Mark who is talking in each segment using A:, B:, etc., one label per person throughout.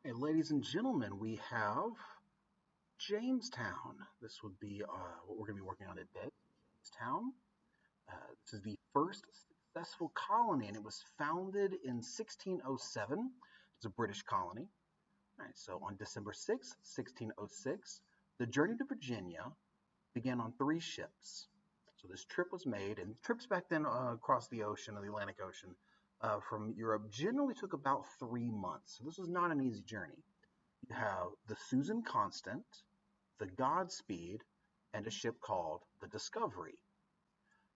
A: Hey, ladies and gentlemen, we have Jamestown. This would be what we're going to be working on today. Jamestown. This is the first successful colony, and it was founded in 1607. It's a British colony. All right, so on December 6th, 1606, the journey to Virginia began on 3 ships. So this trip was made, and trips back then across the ocean, the Atlantic Ocean, from Europe generally took about 3 months. So this was not an easy journey. You have the Susan Constant, the Godspeed, and a ship called the Discovery.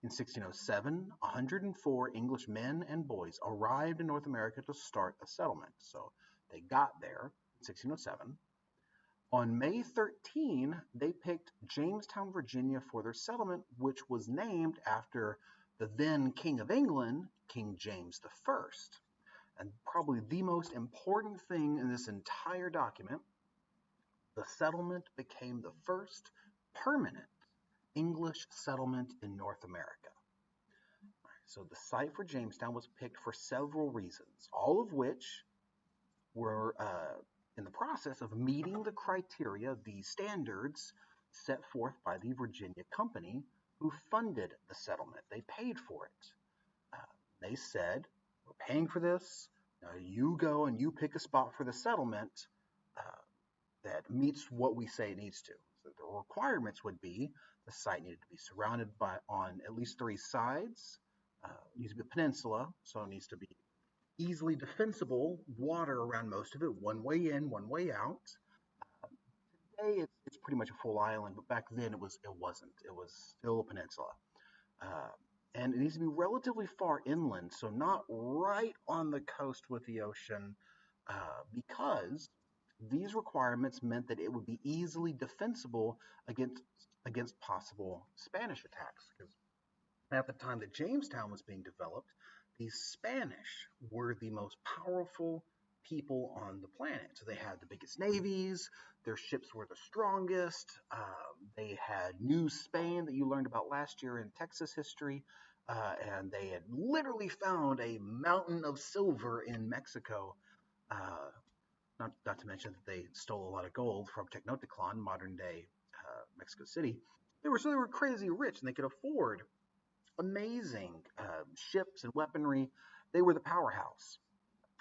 A: In 1607, 104 English men and boys arrived in North America to start a settlement. So they got there in 1607. On May 13, they picked Jamestown, Virginia for their settlement, which was named after the then King of England, King James I. And probably the most important thing in this entire document, the settlement became the first permanent English settlement in North America. So the site for Jamestown was picked for several reasons, all of which were in the process of meeting the criteria, the standards set forth by the Virginia Company, who funded the settlement. They paid for it. They said, we're paying for this. You go and you pick a spot for the settlement that meets what we say it needs to. So the requirements would be the site needed to be surrounded on at least 3 sides. It needs to be a peninsula, so it needs to be easily defensible, water around most of it, one way in, one way out. Today it's pretty much a full island, but back then it wasn't. It was still a peninsula. And it needs to be relatively far inland, so not right on the coast with the ocean, because these requirements meant that it would be easily defensible against possible Spanish attacks. Because at the time that Jamestown was being developed, the Spanish were the most powerful people on the planet. So they had the biggest navies, their ships were the strongest, they had New Spain that you learned about last year in Texas history, and they had literally found a mountain of silver in Mexico. Not to mention that they stole a lot of gold from Tenochtitlan, modern day Mexico City. They were crazy rich, and they could afford amazing ships and weaponry. They were the powerhouse.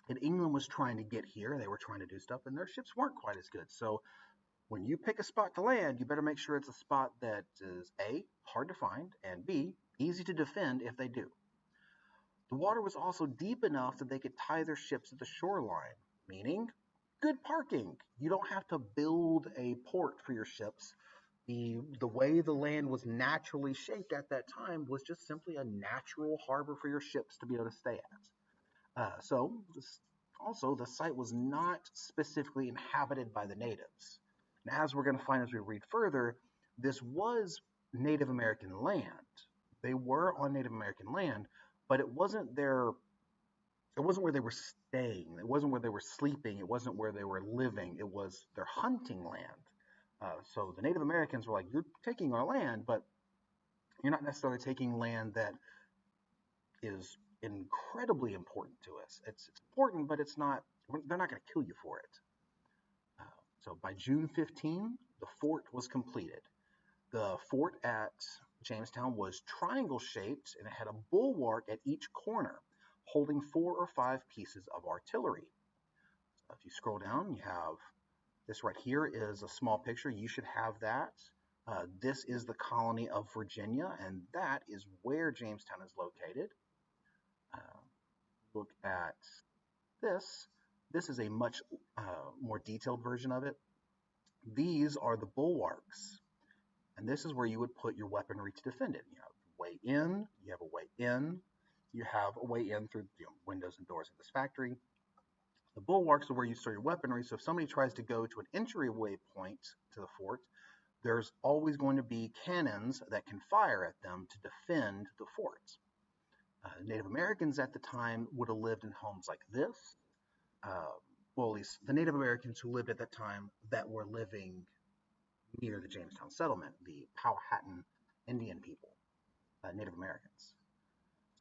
A: And England was trying to get here. They were trying to do stuff, and their ships weren't quite as good. So when you pick a spot to land, you better make sure it's a spot that is A, hard to find, and B, easy to defend if they do. The water was also deep enough that they could tie their ships at the shoreline, meaning good parking. You don't have to build a port for your ships. The way the land was naturally shaped at that time was just simply a natural harbor for your ships to be able to stay at. Also, the site was not specifically inhabited by the natives. And as we're going to find as we read further, this was Native American land. They were on Native American land, but it wasn't where they were staying. It wasn't where they were sleeping. It wasn't where they were living. It was their hunting land. So the Native Americans were like, you're taking our land, but you're not necessarily taking land that is incredibly important to us. It's important, but they're not going to kill you for it. So by June 15, the fort was completed. The fort at Jamestown was triangle shaped, and it had a bulwark at each corner, holding 4 or 5 pieces of artillery. If you scroll down, you have this right here is a small picture. You should have that. This is the colony of Virginia, and that is where Jamestown is located. Look at this. This is a much more detailed version of it. These are the bulwarks, and this is where you would put your weaponry to defend it. You have a way in, you have a way in, you have a way in through windows and doors of this factory. The bulwarks are where you store your weaponry, so if somebody tries to go to an entryway point to the fort, there's always going to be cannons that can fire at them to defend the fort. Native Americans at the time would have lived in homes like this. Well, at least the Native Americans who lived at that time that were living near the Jamestown settlement, the Powhatan Indian people, Native Americans.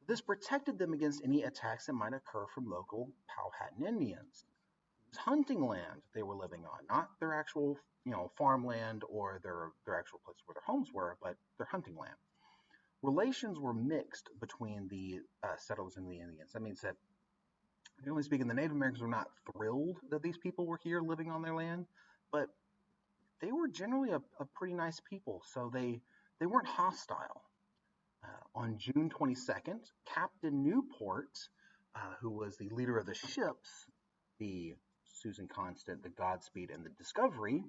A: This protected them against any attacks that might occur from local Powhatan Indians, whose hunting land they were living on, not their actual, farmland or their actual place where their homes were, but their hunting land. Relations were mixed between the settlers and the Indians. That means that, generally speaking, the Native Americans were not thrilled that these people were here living on their land, but they were generally a pretty nice people, so they weren't hostile. On June 22nd, Captain Newport, who was the leader of the ships, the Susan Constant, the Godspeed, and the Discovery,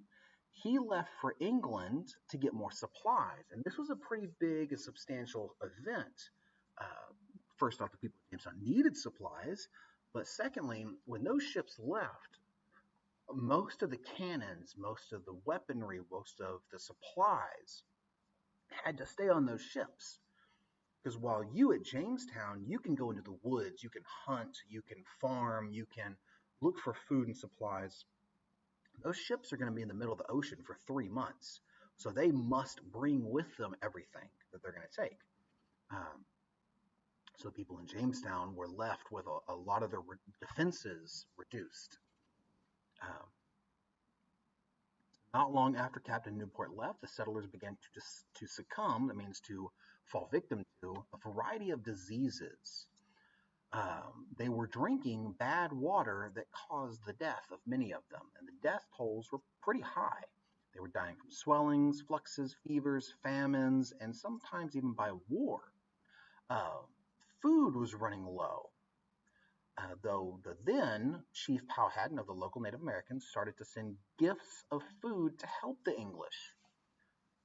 A: he left for England to get more supplies. And this was a pretty big and substantial event. First off, the people of Jamestown needed supplies, but secondly, when those ships left, most of the cannons, most of the weaponry, most of the supplies had to stay on those ships. Because while you at Jamestown, you can go into the woods, you can hunt, you can farm, you can look for food and supplies, those ships are going to be in the middle of the ocean for 3 months. So they must bring with them everything that they're going to take. So people in Jamestown were left with a lot of their defenses reduced. Not long after Captain Newport left, the settlers began to succumb, that means to fall victim to, a variety of diseases. They were drinking bad water that caused the death of many of them, and the death tolls were pretty high. They were dying from swellings, fluxes, fevers, famines, and sometimes even by war. Food was running low. Though the then Chief Powhatan of the local Native Americans started to send gifts of food to help the English.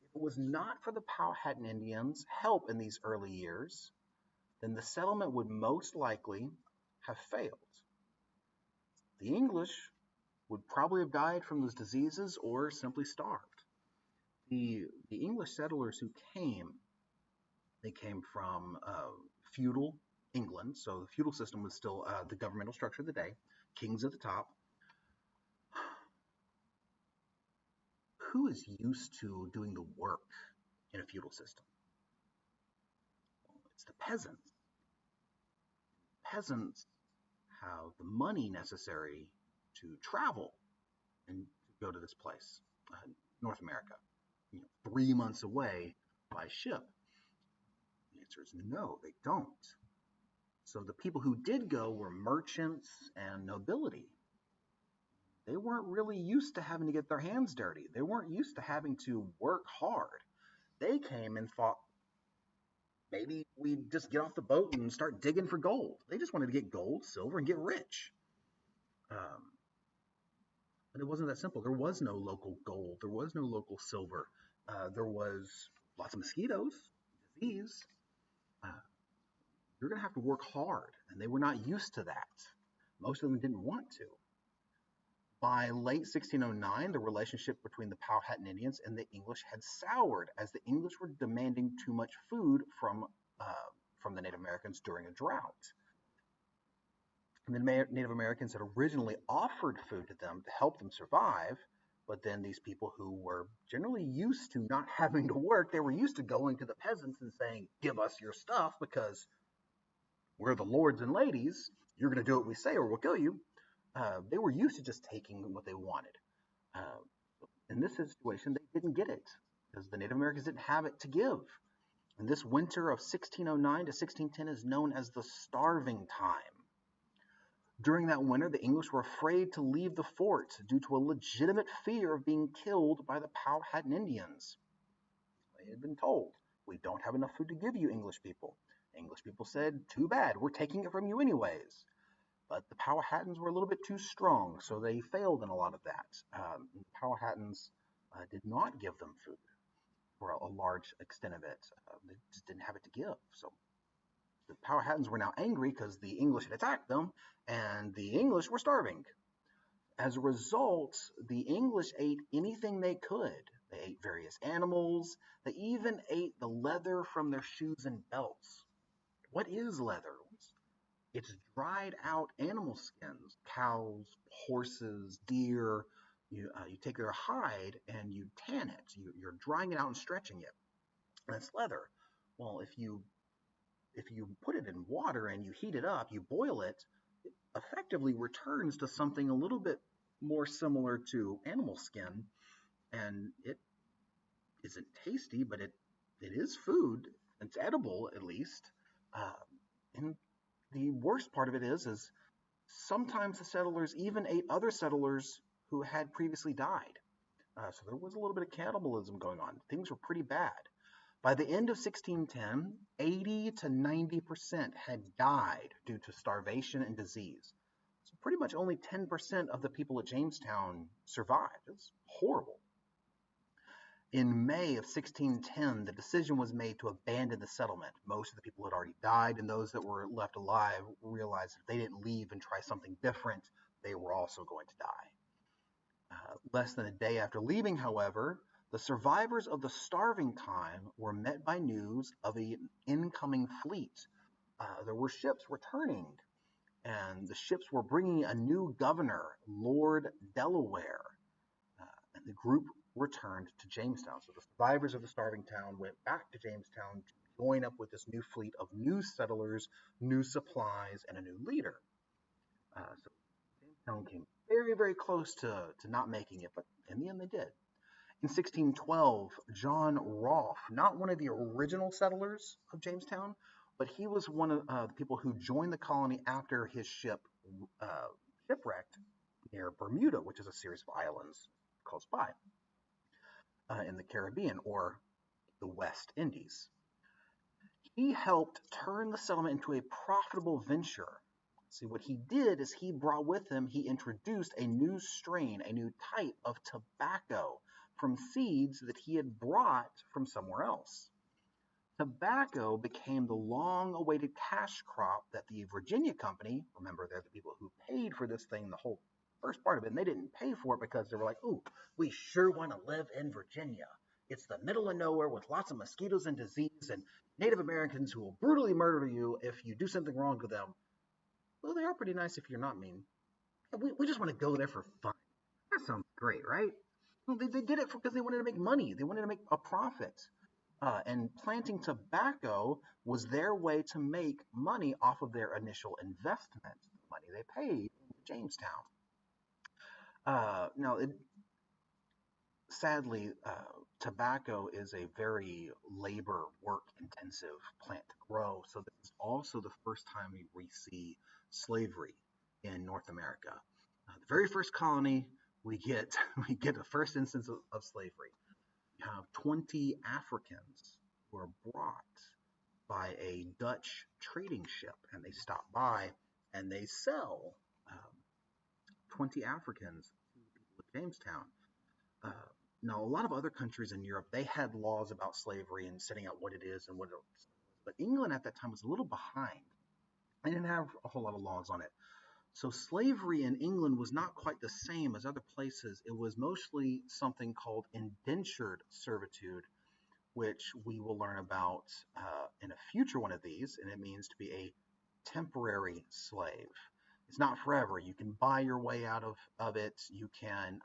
A: If it was not for the Powhatan Indians' help in these early years, then the settlement would most likely have failed. The English would probably have died from those diseases or simply starved. The English settlers who came, they came from feudal England, so the feudal system was still the governmental structure of the day, kings at the top. Who is used to doing the work in a feudal system? Well, it's the peasants. Peasants have the money necessary to travel and to go to this place, North America, 3 months away by ship. The answer is no, they don't. So the people who did go were merchants and nobility. They weren't really used to having to get their hands dirty. They weren't used to having to work hard. They came and thought, maybe we just get off the boat and start digging for gold. They just wanted to get gold, silver, and get rich. But it wasn't that simple. There was no local gold. There was no local silver. There was lots of mosquitoes, disease. You're going to have to work hard, and they were not used to that. Most of them didn't want to. By late 1609, the relationship between the Powhatan Indians and the English had soured, as the English were demanding too much food from the Native Americans during a drought. And the Native Americans had originally offered food to them to help them survive, but then these people who were generally used to not having to work, they were used to going to the peasants and saying, give us your stuff because we're the lords and ladies, you're going to do what we say or we'll kill you. They were used to just taking what they wanted. In this situation, they didn't get it because the Native Americans didn't have it to give. And this winter of 1609 to 1610 is known as the Starving Time. During that winter, the English were afraid to leave the fort due to a legitimate fear of being killed by the Powhatan Indians. They had been told, we don't have enough food to give you, English people. English people said, too bad, we're taking it from you anyways. But the Powhatans were a little bit too strong, so they failed in a lot of that. The Powhatans did not give them food for a large extent of it. They just didn't have it to give. So the Powhatans were now angry because the English had attacked them, and the English were starving. As a result, the English ate anything they could. They ate various animals. They even ate the leather from their shoes and belts. What is leather? It's dried out animal skins, cows, horses, deer. You take their hide and you tan it. You're drying it out and stretching it. That's leather. Well, if you put it in water and you heat it up, you boil it, it effectively returns to something a little bit more similar to animal skin, and it isn't tasty, but it is food. It's edible at least. Uh, and the worst part of it is sometimes the settlers even ate other settlers who had previously died. So there was a little bit of cannibalism going on. Things were pretty bad. By the end of 1610, 80 to 90% had died due to starvation and disease. So pretty much only 10% of the people at Jamestown survived. It was horrible. In May of 1610, the decision was made to abandon the settlement. Most of the people had already died, and those that were left alive realized if they didn't leave and try something different, they were also going to die. Less than a day after leaving, however, the survivors of the starving time were met by news of an incoming fleet. There were ships returning, and the ships were bringing a new governor, Lord Delaware, and the group returned to Jamestown. So the survivors of the starving town went back to Jamestown to join up with this new fleet of new settlers, new supplies, and a new leader. So Jamestown came very, very close to not making it, but in the end they did. In 1612, John Roth, not one of the original settlers of Jamestown, but he was one of the people who joined the colony after his ship shipwrecked near Bermuda, which is a series of islands close by in the Caribbean or the West Indies. He helped turn the settlement into a profitable venture. See, what he did is he brought with him, he introduced a new strain, a new type of tobacco from seeds that he had brought from somewhere else. Tobacco became the long-awaited cash crop that the Virginia Company, remember they're the people who paid for this thing, the whole first part of it, and they didn't pay for it because they were like, ooh, we sure want to live in Virginia. It's the middle of nowhere with lots of mosquitoes and disease and Native Americans who will brutally murder you if you do something wrong to them. Well, they are pretty nice if you're not mean. We just want to go there for fun. That sounds great, right? Well, they did it because they wanted to make money. They wanted to make a profit. And planting tobacco was their way to make money off of their initial investment, the money they paid in Jamestown. Now, sadly, tobacco is a very labor work intensive plant to grow. So this is also the first time we see slavery in North America. The very first colony we get we get the first instance of slavery. You have 20 Africans who are brought by a Dutch trading ship, and they stop by and they sell 20 Africans to the people of Jamestown. Uh, Now, a lot of other countries in Europe, they had laws about slavery and setting out what it is and what it was. But England at that time was a little behind. They didn't have a whole lot of laws on it. So slavery in England was not quite the same as other places. It was mostly something called indentured servitude, which we will learn about in a future one of these, and it means to be a temporary slave. It's not forever. You can buy your way out of it. You can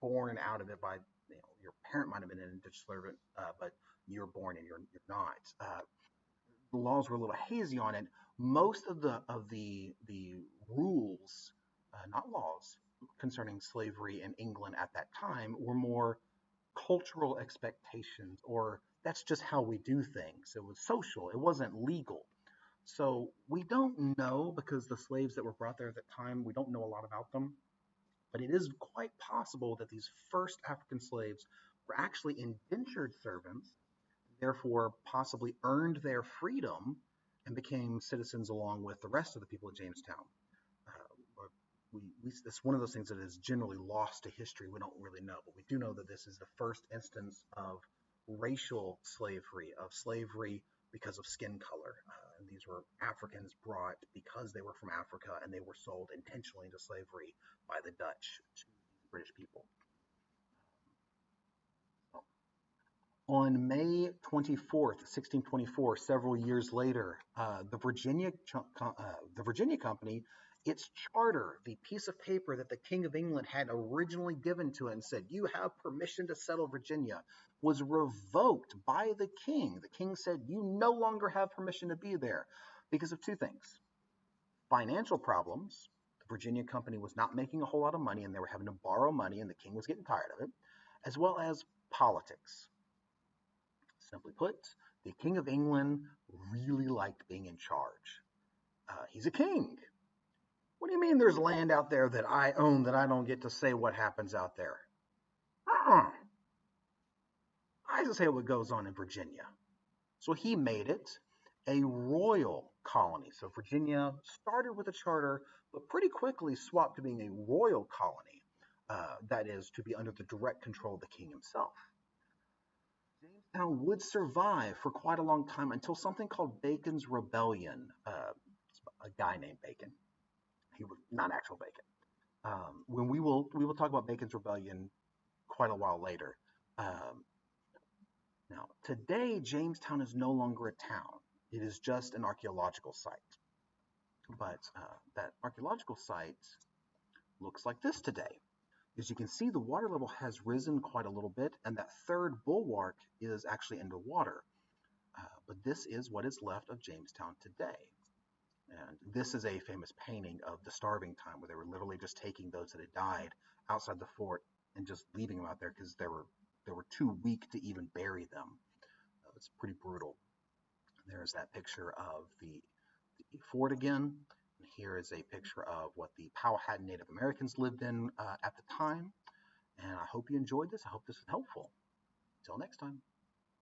A: born out of it by your parent might have been an indentured servant, but you're born and you're not. The laws were a little hazy on it. Most of the rules, not laws, concerning slavery in England at that time were more cultural expectations, or that's just how we do things. It was social. It wasn't legal. So we don't know, because the slaves that were brought there at that time, we don't know a lot about them. But it is quite possible that these first African slaves were actually indentured servants, therefore possibly earned their freedom and became citizens along with the rest of the people of Jamestown. But it's one of those things that is generally lost to history. We don't really know, but we do know that this is the first instance of racial slavery, of slavery because of skin color. And these were Africans brought because they were from Africa, and they were sold intentionally into slavery by the Dutch to the British people. On May 24th, 1624, several years later, the Virginia Company, its charter, the piece of paper that the King of England had originally given to it and said, you have permission to settle Virginia, was revoked by the king. The king said, you no longer have permission to be there because of two things: financial problems. Virginia Company was not making a whole lot of money, and they were having to borrow money, and the king was getting tired of it, as well as politics. Simply put, the King of England really liked being in charge. He's a king. What do you mean there's land out there that I own that I don't get to say what happens out there? Uh-uh. I just say what goes on in Virginia. So he made it a royal colony. So Virginia started with a charter, but pretty quickly swapped to being a royal colony. That is, to be under the direct control of the king himself. Jamestown would survive for quite a long time until something called Bacon's Rebellion. A guy named Bacon. He was not actual Bacon. When we will talk about Bacon's Rebellion quite a while later. Now, today, Jamestown is no longer a town. It is just an archaeological site. But that archaeological site looks like this today. As you can see, the water level has risen quite a little bit, and that third bulwark is actually underwater. But this is what is left of Jamestown today. And this is a famous painting of the starving time, where they were literally just taking those that had died outside the fort and just leaving them out there because they were too weak to even bury them. It's pretty brutal. There's that picture of the fort again. And here is a picture of what the Powhatan Native Americans lived in at the time. And I hope you enjoyed this. I hope this was helpful. Until next time.